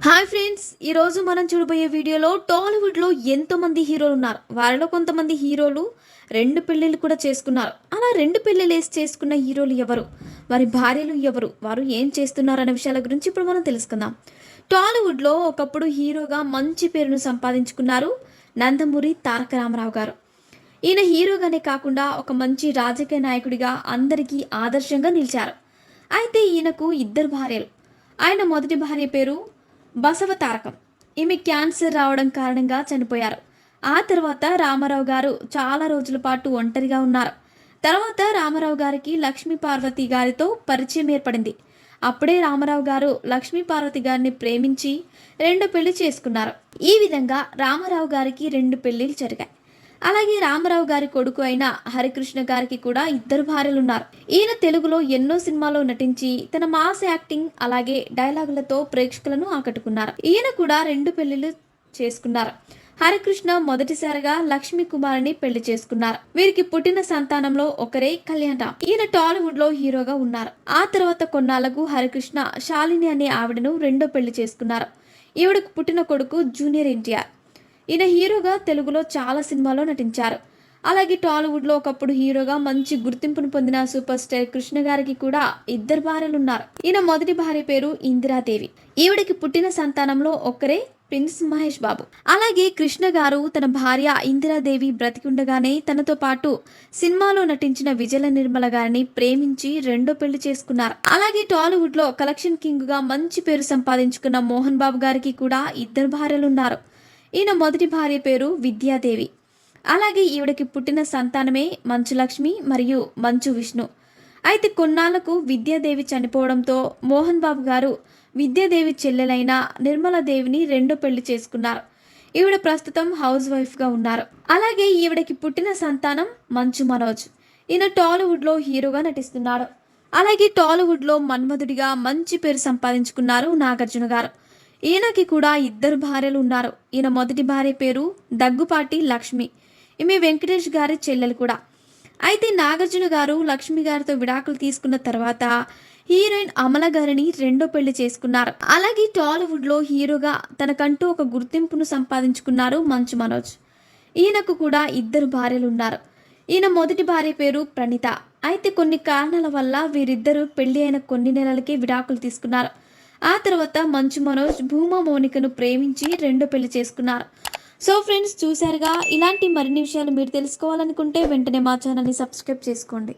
Hi friends, ఈరోజు మనం చూడబోయే వీడియోలో టాలీవుడ్లో ఎంతోమంది హీరోలు ఉన్నారు. వారిలో కొంతమంది హీరోలు 2 పెళ్ళిళ్ళు కూడా చేసుకున్నారు. అలా 2 పెళ్ళిళ్ళేసి చేసుకున్న హీరోలు ఎవరు? వారి భార్యలు ఎవరు? వారు ఏం చేస్తున్నారు అనే విషయాల గురించి ఇప్పుడు మనం తెలుసుకుందాం. టాలీవుడ్లో ఒకప్పుడు హీరోగా మంచి పేరును సంపాదించుకున్నారు నందమూరి తారక రామారావు గారు. ఈయన హీరోగానే కాకుండా ఒక మంచి రాజకీయ నాయకుడిగా అందరికీ ఆదర్శంగా నిలిచారు. అయితే ఈయనకు ఇద్దరు భార్యలు. ఆయన మొదటి భార్య పేరు బసవ తారకం. ఈమె క్యాన్సర్ రావడం కారణంగా చనిపోయారు. ఆ తర్వాత రామారావు గారు చాలా రోజుల పాటు ఒంటరిగా ఉన్నారు. తర్వాత రామారావు గారికి లక్ష్మీ పార్వతి గారితో పరిచయం ఏర్పడింది. అప్పుడే రామారావు గారు లక్ష్మీ పార్వతి గారిని ప్రేమించి 2 పెళ్లి చేసుకున్నారు. ఈ విధంగా రామారావు గారికి 2 పెళ్లిళ్ళు జరిగాయి. అలాగే రామారావు గారి కొడుకు అయిన హరికృష్ణ గారికి కూడా ఇద్దరు భార్యలు ఉన్నారు. ఈయన తెలుగులో ఎన్నో సినిమాల్లో నటించి తన మాస్ యాక్టింగ్ అలాగే డైలాగులతో ప్రేక్షకులను ఆకట్టుకున్నారు. ఈయన కూడా 2 పెళ్లిళ్ళు చేసుకున్నారు. హరికృష్ణ మొదటిసారిగా లక్ష్మీ కుమారిని పెళ్లి చేసుకున్నారు. వీరికి పుట్టిన సంతానంలో ఒకరే కళ్యాణ్ రామ్. ఈయన టాలీవుడ్ లో హీరోగా ఉన్నారు. ఆ తర్వాత కొన్నాళ్లకు హరికృష్ణ శాలిని అనే ఆవిడను రెండో పెళ్లి చేసుకున్నారు. ఈవిడకు పుట్టిన కొడుకు జూనియర్ ఎన్టీఆర్. ఈయన హీరోగా తెలుగులో చాలా సినిమాల్లో నటించారు. అలాగే టాలీవుడ్లో ఒకప్పుడు హీరోగా మంచి గుర్తింపును పొందిన సూపర్ స్టార్ కృష్ణ గారికి కూడా ఇద్దరు భార్యలు ఉన్నారు. ఈయన మొదటి భార్య పేరు ఇందిరాదేవి. ఈవిడికి పుట్టిన సంతానంలో ఒక్కరే ప్రిన్స్ మహేష్ బాబు. అలాగే కృష్ణ గారు తన భార్య ఇందిరాదేవి బ్రతికుండగానే తనతో పాటు సినిమాలో నటించిన విజయ నిర్మల గారిని ప్రేమించి రెండో పెళ్లి చేసుకున్నారు. అలాగే టాలీవుడ్ లో కలెక్షన్ కింగ్ గా మంచి పేరు సంపాదించుకున్న మోహన్ బాబు గారికి కూడా ఇద్దరు భార్యలు ఉన్నారు. ఈయన మొదటి భార్య పేరు విద్యాదేవి. అలాగే ఈవిడకి పుట్టిన సంతానమే మంచు లక్ష్మి మరియు మంచు విష్ణు. అయితే కొన్నాళ్లకు విద్యాదేవి చనిపోవడంతో మోహన్ బాబు గారు విద్యాదేవి చెల్లెలైన నిర్మలాదేవిని రెండో పెళ్లి చేసుకున్నారు. ఈవిడ ప్రస్తుతం హౌస్ వైఫ్గా ఉన్నారు. అలాగే ఈవిడకి పుట్టిన సంతానం మంచు మనోజ్. ఈయన టాలీవుడ్లో హీరోగా నటిస్తున్నాడు. అలాగే టాలీవుడ్లో మన్మధుడిగా మంచి పేరు సంపాదించుకున్నారు నాగార్జున గారు. ఈయనకి కూడా ఇద్దరు భార్యలు ఉన్నారు. ఈయన మొదటి భార్య పేరు దగ్గుపాటి లక్ష్మి. ఈమె వెంకటేష్ గారి చెల్లెలు కూడా. అయితే నాగార్జున గారు లక్ష్మి గారితో విడాకులు తీసుకున్న తర్వాత హీరోయిన్ అమల గారిని రెండో పెళ్లి చేసుకున్నారు. అలాగే టాలీవుడ్లో హీరోగా తనకంటూ ఒక గుర్తింపును సంపాదించుకున్నారు మంచు మనోజ్. ఈయనకు కూడా ఇద్దరు భార్యలు ఉన్నారు. ఈయన మొదటి భార్య పేరు ప్రణీత. అయితే కొన్ని కారణాల వల్ల వీరిద్దరూ పెళ్లి అయిన కొన్ని నెలలకే విడాకులు తీసుకున్నారు. ఆ తర్వాత మంచు మనోజ్ భూమా మౌనికను ప్రేమించి రెండో పెళ్లి చేసుకున్నారు. సో ఫ్రెండ్స్, చూశారుగా. ఇలాంటి మరిన్ని విషయాలు మీరు తెలుసుకోవాలనుకుంటే వెంటనే మా ఛానల్ని సబ్స్క్రైబ్ చేసుకోండి.